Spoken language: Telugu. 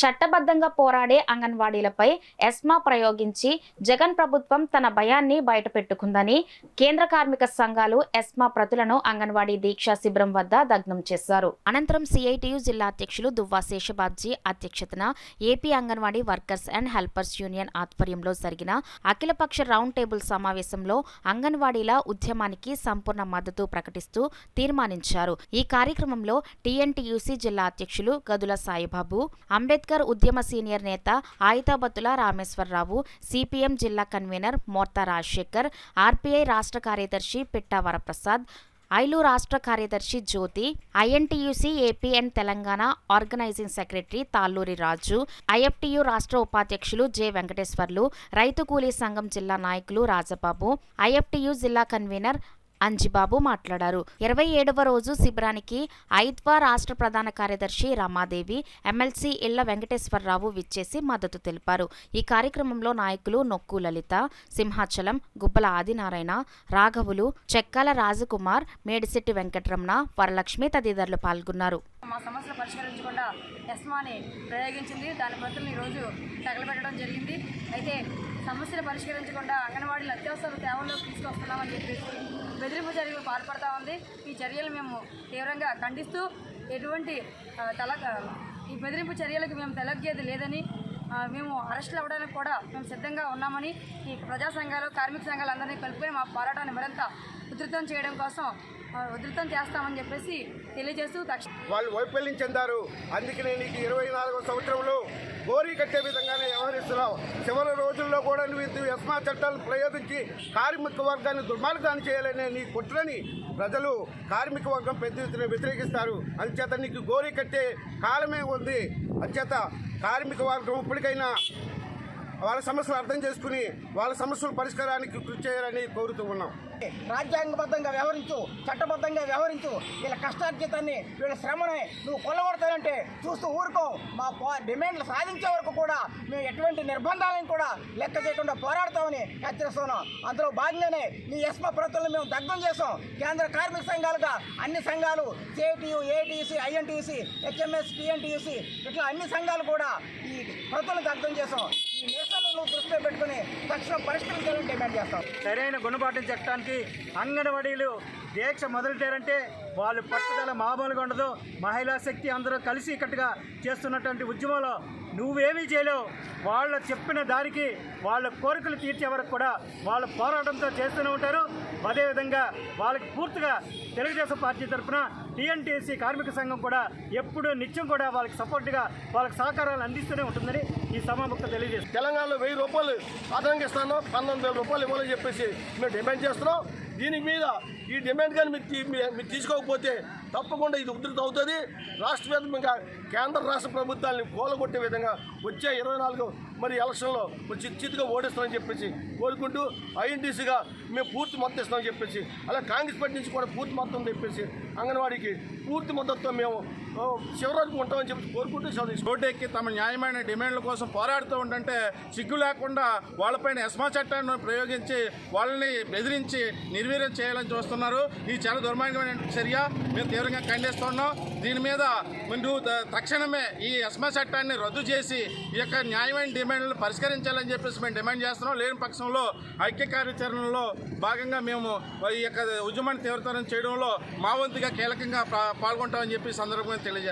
చట్టబద్ధంగా పోరాడే అంగన్వాడీలపై ఎస్మా ప్రయోగించి జగన్ ప్రభుత్వం తన భయాన్ని బయటపెట్టుకుందని కేంద్ర కార్మిక సంఘాలు ఎస్మా ప్రతులను అంగన్వాడీ దీక్షా శిబిరం వద్ద దగ్ధం చేశారు. అనంతరం సిఐటియు జిల్లా అధ్యక్షులు దువ్వా శేషబాబ్జీ అధ్యక్షతన AP anganwadi workers and helpers union ఆధ్వర్యంలో జరిగిన అఖిలపక్ష రౌండ్ టేబుల్ సమావేశంలో అంగన్వాడీల ఉద్యమానికి సంపూర్ణ మద్దతు ప్రకటిస్తూ తీర్మానించారు. ఈ కార్యక్రమంలో టీఎన్టీయూసీ జిల్లా అధ్యక్షులు గదుల సాయిబాబు, అంబేద్కర్ ఉద్యమ సీనియర్ నేత ఆయితాబత్తుల రామేశ్వరరావు, సిపిఎం జిల్లా కన్వీనర్ మోర్తా రాజశేఖర్, ఆర్పీఐ రాష్ట్ర కార్యదర్శి పిట్టా వరప్రసాద్, ఐలు రాష్ట్ర కార్యదర్శి Jyothi, INTUC AP and Telangana organizing secretary Talluri Raju, IFTU రాష్ట్ర ఉపాధ్యక్షులు జె వెంకటేశ్వర్లు, రైతు కూలీ సంఘం జిల్లా నాయకులు రాజబాబు, ఐఎఫ్టీయూ జిల్లా కన్వీనర్ అంజిబాబు మాట్లాడారు. 27వ రోజు శిబిరానికి ఐద్వా రాష్ట్ర ప్రధాన కార్యదర్శి రమాదేవి, ఎమ్మెల్సీ ఇళ్ల వెంకటేశ్వరరావు విచ్చేసి మద్దతు తెలిపారు. ఈ కార్యక్రమంలో నాయకులు నొక్కు లలిత, సింహాచలం, గుబ్బల ఆదినారాయణ, రాఘవులు, చెక్కాల రాజకుమార్, మేడిశెట్టి వెంకటరమణ, వరలక్ష్మి తదితరులు పాల్గొన్నారు. మా సమస్యలు పరిష్కరించకుండా ఎస్మాని ప్రయోగించింది. దాని ప్రతులను ఈరోజు తగలబెట్టడం జరిగింది. అయితే సమస్యలు పరిష్కరించకుండా అంగన్వాడీలు అత్యవసర సేవల్లోకి తీసుకొస్తున్నామని చెప్పేసి బెదిరింపు చర్యలు పాల్పడతా ఉంది. ఈ చర్యలు మేము తీవ్రంగా ఖండిస్తూ ఎటువంటి ఈ బెదిరింపు చర్యలకు మేము తలగ్గేది లేదని, మేము అరెస్టులు అవ్వడానికి కూడా మేము సిద్ధంగా ఉన్నామని, ఈ ప్రజా సంఘాలు, కార్మిక సంఘాలు అందరినీ కలుపుకొని మా పోరాటాన్ని మరింత ఉధృతం చేయడం కోసం ఉధృతం చేస్తామని చెప్పేసి తెలియజేస్తూ వాళ్ళు వైఫల్యం చెందారు. అందుకనే నీకు 24వ సంవత్సరంలో గోరీ కట్టే విధంగానే వ్యవహరిస్తున్నావు. చివరి రోజుల్లో కూడా నువ్వు ఎస్మా చట్టాలను ప్రయోగించి కార్మిక వర్గాన్ని దుర్మార్గాన్ని చేయాలనే నీ కుట్రని ప్రజలు, కార్మిక వర్గం పెద్ద ఎత్తున వ్యతిరేకిస్తారు. అందుచేత నీకు గోరీ కట్టే కాలమే ఉంది. అందుచేత కార్మిక వర్గం ఇప్పటికైనా వాళ్ళ సమస్యలు అర్థం చేసుకుని వాళ్ళ సమస్యల పరిష్కారానికి కృషి చేయాలని కోరుతూ ఉన్నాం. రాజ్యాంగబద్ధంగా వ్యవహరించు, చట్టబద్ధంగా వ్యవహరించు. వీళ్ళ కష్టార్జితాన్ని, వీళ్ళ శ్రమని నువ్వు కొల్లగొడతానంటే చూస్తూ ఊరుకో. మా డిమాండ్లు సాధించే వరకు కూడా మేము ఎటువంటి నిర్బంధాలను కూడా లెక్క చేయకుండా పోరాడతామని హెచ్చరిస్తున్నాం. అందులో భాగంగానే నీ ఎస్మా ప్రతులను మేము దగ్ధం చేసాం. కేంద్ర కార్మిక సంఘాలుగా అన్ని సంఘాలు, CITU, AITUC, INTUC, HMS, TNTUC ఇట్లా అన్ని సంఘాలు కూడా ఈ ప్రతులను దగ్ధం చేసాం. ఈ నిరసనలను దృష్టిలో పెట్టుకుని తక్షణం పరిష్కరించాలని డిమాండ్ చేస్తాం. సరైన గుణపాఠం చెప్పడానికి అంగన్వాడీలు దీక్ష మొదలెట్టారంటే వాళ్ళు పట్టుదల మామూలుగా ఉండదు. మహిళా శక్తి అందరూ కలిసి కట్టుగా చేస్తున్నటువంటి ఉద్యమంలో నువ్వేమీ చేయలేవు. వాళ్ళ చెప్పిన దానికి వాళ్ళ కోరికలు తీర్చే వరకు కూడా వాళ్ళ పోరాటంతో చేస్తూనే ఉంటారు. అదేవిధంగా వాళ్ళకి పూర్తిగా తెలుగుదేశం పార్టీ తరఫున టీఎన్టీసీ కార్మిక సంఘం కూడా ఎప్పుడు నిత్యం కూడా వాళ్ళకి సపోర్ట్గా వాళ్ళకి సహకారాలు అందిస్తూనే ఉంటుందని ఈ సమాముఖంగా తెలియజేస్తాం. తెలంగాణలో 1000 రూపాయలు అదనంగా ఇస్తాను, 19,000 రూపాయలు ఇవ్వాలని చెప్పేసి మేము డిమాండ్ చేస్తున్నాం. దీని మీద ఈ డిమాండ్ కానీ మీరు తీసుకోకపోతే తప్పకుండా ఇది ఉధృతం అవుతుంది. రాష్ట్ర వ్యాప్తంగా కేంద్ర రాష్ట్ర ప్రభుత్వాన్ని కూలగొట్టే విధంగా వచ్చే 24 మరి ఎలక్షన్లో చిత్తుగా ఓడిస్తామని చెప్పేసి కోరుకుంటూ, ఐఎన్టీసీగా మేము పూర్తి మద్దతు ఇస్తామని చెప్పేసి, అలాగే కాంగ్రెస్ పార్టీ నుంచి కూడా పూర్తి మద్దతు చెప్పేసి అంగన్వాడీకి పూర్తి మద్దతుతో మేము చివరి వరకు ఉంటామని చెప్పి కోరుకుంటూ రోడ్డెక్కి తమ న్యాయమైన డిమాండ్ల కోసం పోరాడుతూ ఉంటుంటే సిగ్గు లేకుండా వాళ్ళపైన ఎస్మా చట్టాన్ని ప్రయోగించి వాళ్ళని బెదిరించి నిర్వీర్యం చేయాలని చూస్తున్నారు. ఇది చాలా దుర్మార్గమైన చర్య. మేము తీవ్రంగా ఖండిస్తున్నాం. దీని మీద ముందు తక్షణమే ఈ ఎస్మా చట్టాన్ని రద్దు చేసి ఈ యొక్క న్యాయమైన డిమాండ్లను పరిష్కరించాలని చెప్పేసి మేము డిమాండ్ చేస్తున్నాం. లేని పక్షంలో ఐక్య కార్యాచరణలో భాగంగా మేము ఈ యొక్క ఉద్యమాన్ని తీవ్రతరం చేయడంలో మా వంతుగా కీలకంగా పాల్గొంటామని చెప్పి సందర్భంగా తెలియజేస్తాం.